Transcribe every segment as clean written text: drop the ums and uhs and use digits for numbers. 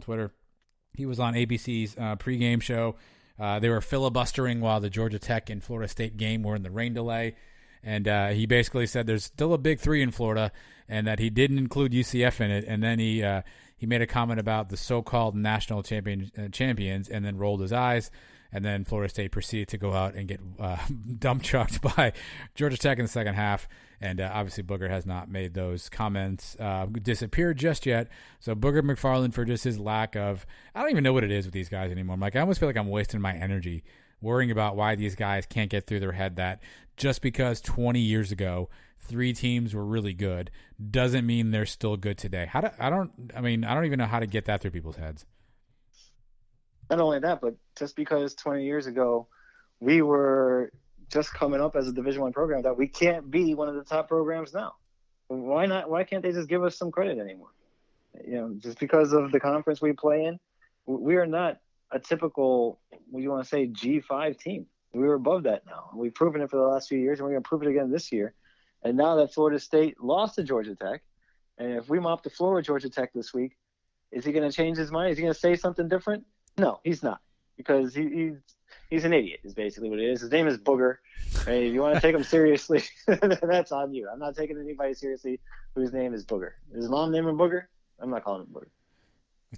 Twitter. He was on ABC's pregame show. They were filibustering while the Georgia Tech and Florida State game were in the rain delay. And he basically said there's still a big three in Florida and that he didn't include UCF in it. And then he made a comment about the so-called national champions and then rolled his eyes. And then Florida State proceeded to go out and get dump trucked by Georgia Tech in the second half. And obviously Booger has not made those comments disappear just yet. So Booger McFarland, for just his lack of – I don't even know what it is with these guys anymore. I'm like, I almost feel like I'm wasting my energy worrying about why these guys can't get through their head that just because 20 years ago 3 teams were really good doesn't mean they're still good today. I don't even know how to get that through people's heads. Not only that, but just because 20 years ago we were just coming up as a Division I program, that we can't be one of the top programs now. Why not? Why can't they just give us some credit anymore? Just because of the conference we play in, we are not a typical, what do you want to say, G5 team. We were above that now. We've proven it for the last few years, and we're going to prove it again this year. And now that Florida State lost to Georgia Tech, and if we mop the floor with Georgia Tech this week, is he going to change his mind? Is he going to say something different? No, he's not, because he's an idiot is basically what it is. His name is Booger. Hey, if you want to take him seriously, that's on you. I'm not taking anybody seriously whose name is Booger. Is his mom named him Booger? I'm not calling him Booger.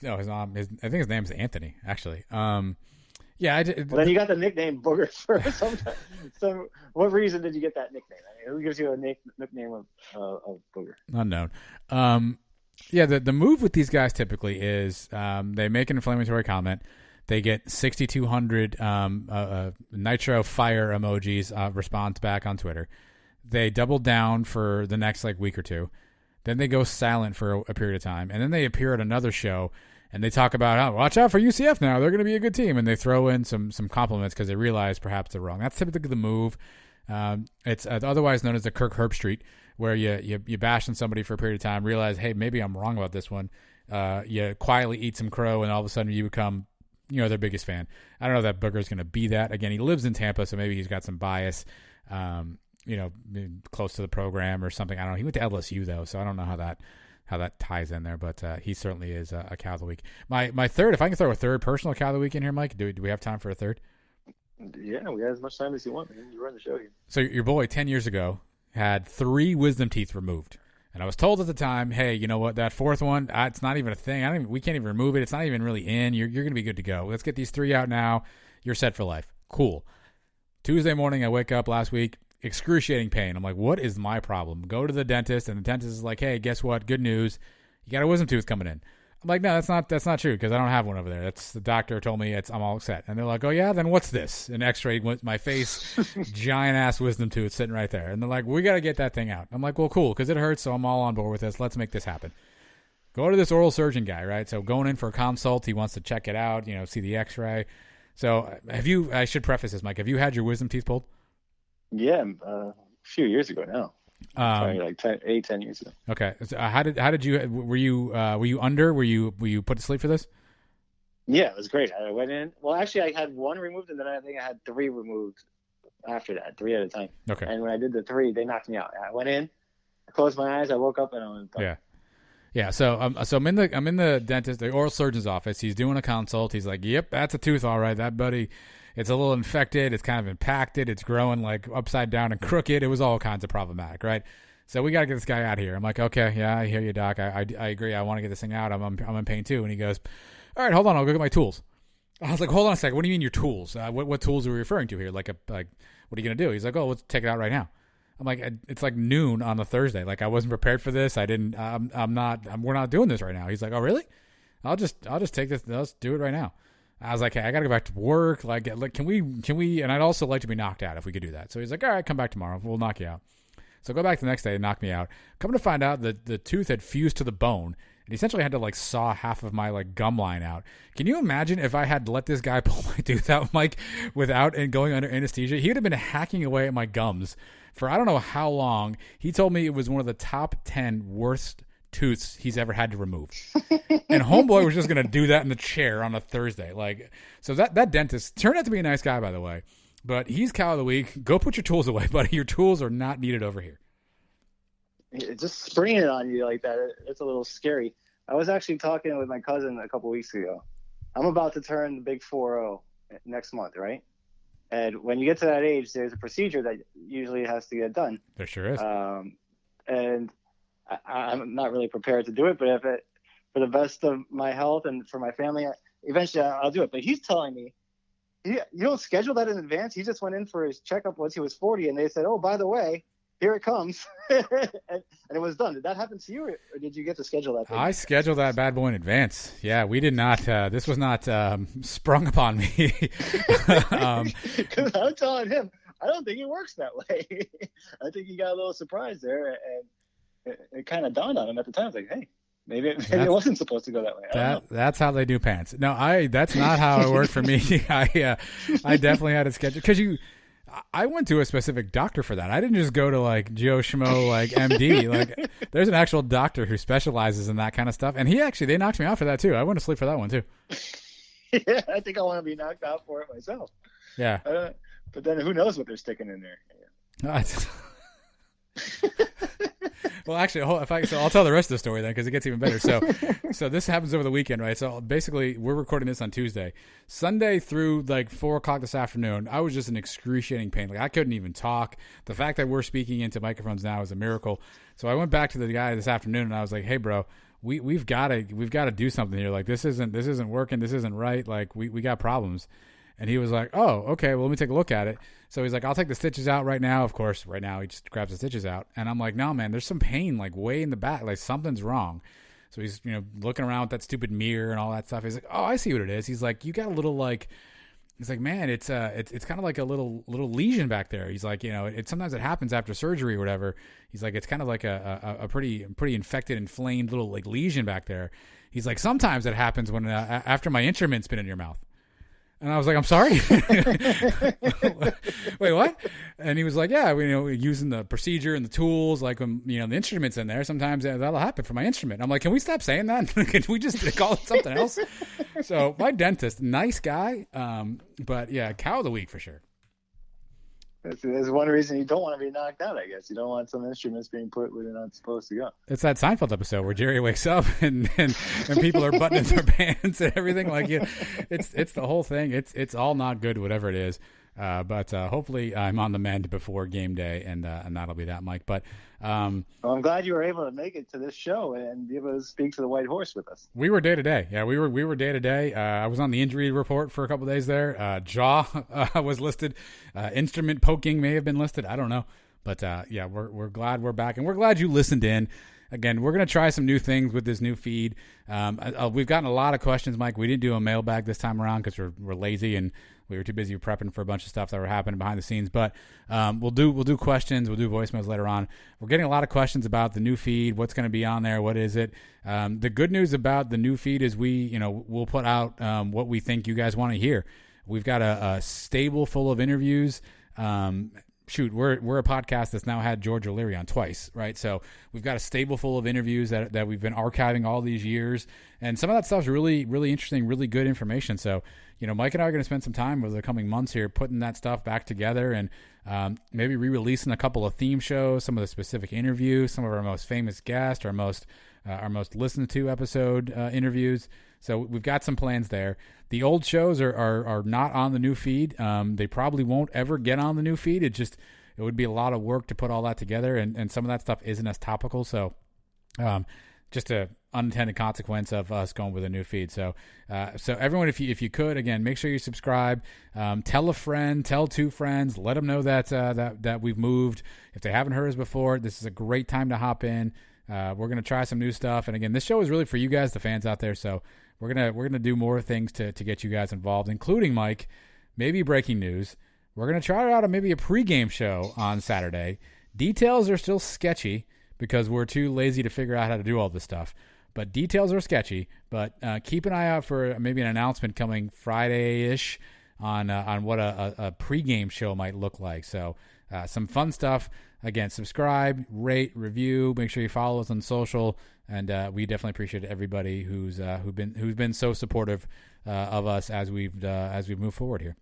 No, his mom. I think his name is Anthony, actually. Yeah. Well, then you got the nickname Booger for some. What reason did you get that nickname? I mean, who gives you a nickname of Booger? Unknown. Yeah, the move with these guys typically is they make an inflammatory comment. They get 6,200 nitro fire emojis response back on Twitter. They double down for the next week or two. Then they go silent for a period of time. And then they appear at another show and they talk about, watch out for UCF now. They're going to be a good team. And they throw in some compliments because they realize perhaps they're wrong. That's typically the move. It's otherwise known as the Kirk Herbstreit, where you bash on somebody for a period of time, realize, hey, maybe I'm wrong about this one. You quietly eat some crow, and all of a sudden you become, their biggest fan. I don't know if that Booger's going to be that. Again, he lives in Tampa, so maybe he's got some bias, close to the program or something. I don't know. He went to LSU though, so I don't know how that ties in there. But he certainly is a cow of the week. My third, if I can throw a third personal cow of the week in here, Mike, do we have time for a third? Yeah, we got as much time as you want, man. You run the show here. So your boy 10 years ago had 3 wisdom teeth removed. And I was told at the time, hey, you know what, that fourth one, it's not even a thing. We can't even remove it. It's not even really in. You're going to be good to go. Let's get these 3 out now. You're set for life. Cool. Tuesday morning, I wake up last week, excruciating pain. I'm like, what is my problem? Go to the dentist, and the dentist is like, hey, guess what? Good news. You got a wisdom tooth coming in. I'm like, no, that's not true, because I don't have one over there. That's the doctor told me I'm all set. And they're like, oh yeah, then what's this? An X-ray with my face, giant ass wisdom tooth sitting right there. And they're like, we got to get that thing out. I'm like, well, cool, because it hurts, so I'm all on board with this. Let's make this happen. Go to this oral surgeon guy, right? So going in for a consult, he wants to check it out, see the X-ray. So I should preface this, Mike. Have you had your wisdom teeth pulled? Yeah, a few years ago now. Probably like 10 years ago. Okay. So how did you were you under? Were you put to sleep for this? Yeah, it was great. I went in. Well, actually, I had 1 removed, and then I think I had 3 removed after that, 3 at a time. Okay. And when I did the 3, they knocked me out. I went in, I closed my eyes, I woke up, and I went. Yeah. Yeah. So I'm in the dentist, the oral surgeon's office. He's doing a consult. He's like, "Yep, that's a tooth, all right. That buddy." It's a little infected. It's kind of impacted. It's growing upside down and crooked. It was all kinds of problematic, right? So we got to get this guy out of here. I'm like, okay, yeah, I hear you, doc. I agree. I want to get this thing out. I'm in pain too. And he goes, all right, hold on. I'll go get my tools. I was like, hold on a second. What do you mean your tools? What tools are we referring to here? Like what are you going to do? He's like, oh, let's take it out right now. I'm like, it's like noon on a Thursday. I wasn't prepared for this. We're not doing this right now. He's like, oh, really? I'll just take this. Let's do it right now. I was like, hey, I got to go back to work. Can we, and I'd also like to be knocked out if we could do that. So he's like, all right, come back tomorrow. We'll knock you out. So go back the next day and knock me out. Come to find out that the tooth had fused to the bone and essentially had to saw half of my gum line out. Can you imagine if I had to let this guy pull my tooth out, Mike, without and going under anesthesia? He would have been hacking away at my gums for I don't know how long. He told me it was one of the top 10 worst tooths he's ever had to remove. And homeboy was just going to do that in the chair on a Thursday. So that dentist turned out to be a nice guy, by the way, but he's cow of the week. Go put your tools away, buddy. Your tools are not needed over here. Just springing it on you like that, it's a little scary. I was actually talking with my cousin a couple weeks ago. I'm about to turn the big 40 next month, right? And when you get to that age, there's a procedure that usually has to get done. There sure is. And I'm not really prepared to do it, but for the best of my health and for my family, eventually I'll do it. But he's telling me, you don't schedule that in advance. He just went in for his checkup once he was 40, and they said, "Oh, by the way, here it comes," and it was done. Did that happen to you, or did you get to schedule that thing? I scheduled that bad boy in advance. Yeah, we did not. This was not sprung upon me. Because I'm telling him, I don't think it works that way. I think he got a little surprised there, and it kind of dawned on him at the time. I was like, hey. Maybe it wasn't supposed to go that way. That's how they do pants. No, that's not how it worked for me. I definitely had it scheduled because I went to a specific doctor for that. I didn't just go to like Joe Schmo, like MD. Like there's an actual doctor who specializes in that kind of stuff. And they knocked me out for that too. I went to sleep for that one too. Yeah, I think I want to be knocked out for it myself. Yeah. But then who knows what they're sticking in there. Yeah. Well, actually, I'll tell the rest of the story then because it gets even better. So this happens over the weekend, right? So basically, we're recording this on Tuesday. Sunday through like 4 o'clock this afternoon, I was just in excruciating pain. Like I couldn't even talk. The fact that we're speaking into microphones now is a miracle. So I went back to the guy this afternoon and I was like, "Hey, bro, we've got to do something here. Like this isn't working. This isn't right. Like we got problems." And he was like, "Oh, okay, well, let me take a look at it." So he's like, "I'll take the stitches out right now." Of course, right now he just grabs the stitches out. And I'm like, "No, man, there's some pain like way in the back. Like something's wrong." So he's, looking around with that stupid mirror and all that stuff. He's like, "Oh, I see what it is." He's like, "You got a little like," he's like, "Man, it's kind of like a little lesion back there." He's like, sometimes it happens after surgery or whatever. He's like, "It's kind of like a pretty infected, inflamed little like lesion back there." He's like, "Sometimes it happens when after my instrument's been in your mouth." And I was like, "I'm sorry." Wait, what? And he was like, "Yeah, using the procedure and the tools, like when the instrument's in there, sometimes that'll happen for my instrument." I'm like, "Can we stop saying that? Can we just call it something else?" So my dentist, nice guy, but yeah, cow of the week for sure. There's one reason you don't want to be knocked out, I guess. You don't want some instruments being put where they're not supposed to go. It's that Seinfeld episode where Jerry wakes up and people are buttoning their pants and everything. Like, it's the whole thing. It's all not good, whatever it is. But hopefully I'm on the mend before game day, and that'll be that, Mike. But well, I'm glad you were able to make it to this show and be able to speak to the White Horse with us. We were day to day. Yeah, we were day to day. I was on the injury report for a couple of days there. Jaw was listed. Instrument poking may have been listed. I don't know. But yeah, we're glad we're back, and we're glad you listened in. Again, we're going to try some new things with this new feed. We've gotten a lot of questions, Mike. We didn't do a mailbag this time around because we're lazy and we were too busy prepping for a bunch of stuff that were happening behind the scenes. But we'll do questions. We'll do voicemails later on. We're getting a lot of questions about the new feed. What's going to be on there? What is it? The good news about the new feed is we'll put out what we think you guys want to hear. We've got a stable full of interviews. We're a podcast that's now had George O'Leary on twice, right? So we've got a stable full of interviews that we've been archiving all these years, and some of that stuff's really, really interesting, really good information. So, Mike and I are going to spend some time over the coming months here putting that stuff back together and maybe re-releasing a couple of theme shows, some of the specific interviews, some of our most famous guests, our most listened to episode interviews. So we've got some plans there. The old shows are not on the new feed. They probably won't ever get on the new feed. It would be a lot of work to put all that together, and some of that stuff isn't as topical. So just a unintended consequence of us going with a new feed. So everyone, if you could, again, make sure you subscribe. Tell a friend, tell 2 friends, let them know that we've moved. If they haven't heard us before, this is a great time to hop in. We're going to try some new stuff. And again, this show is really for you guys, the fans out there. So we're going to do more things to get you guys involved, including, Mike, maybe breaking news. We're going to try out maybe a pregame show on Saturday. Details are still sketchy because we're too lazy to figure out how to do all this stuff. But details are sketchy. But keep an eye out for maybe an announcement coming Friday-ish on what a pregame show might look like. So some fun stuff. Again, subscribe, rate, review. Make sure you follow us on social, and we definitely appreciate everybody who's been so supportive of us as we've moved forward here.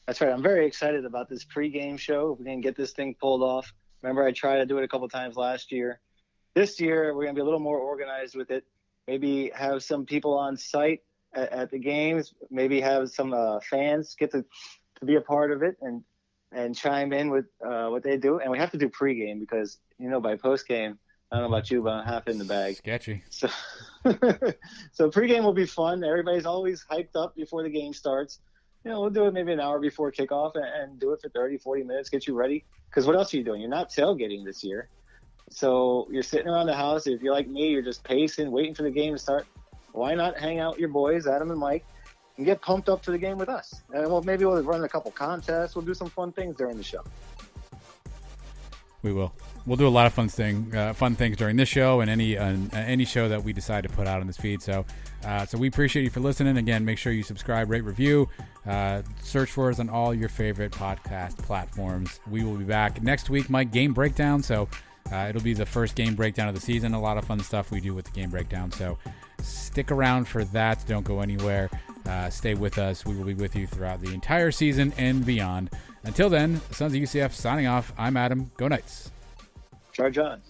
That's right. I'm very excited about this pregame show. If we can get this thing pulled off. Remember, I tried to do it a couple times last year. This year, we're going to be a little more organized with it. maybe have some people on site at the games, maybe have some fans get to be a part of it and chime in with what they do. And we have to do pregame because, by postgame, I don't know about you, but I'm half in the bag. Sketchy. So, so pregame will be fun. Everybody's always hyped up before the game starts. We'll do it maybe an hour before kickoff and do it for 30, 40 minutes, get you ready. Because what else are you doing? You're not tailgating this year. So you're sitting around the house. If you're like me, you're just pacing, waiting for the game to start. Why not hang out with your boys, Adam and Mike, and get pumped up for the game with us? And maybe we'll run a couple contests. We'll do some fun things during the show. We will. We'll do a lot of fun things during this show and any show that we decide to put out on this feed. So we appreciate you for listening. Again, make sure you subscribe, rate, review. Search for us on all your favorite podcast platforms. We will be back next week, Mike, game breakdown. So it'll be the first game breakdown of the season. A lot of fun stuff we do with the game breakdown. So stick around for that. Don't go anywhere. Stay with us. We will be with you throughout the entire season and beyond. Until then, Sons of UCF signing off. I'm Adam. Go Knights. Charge on.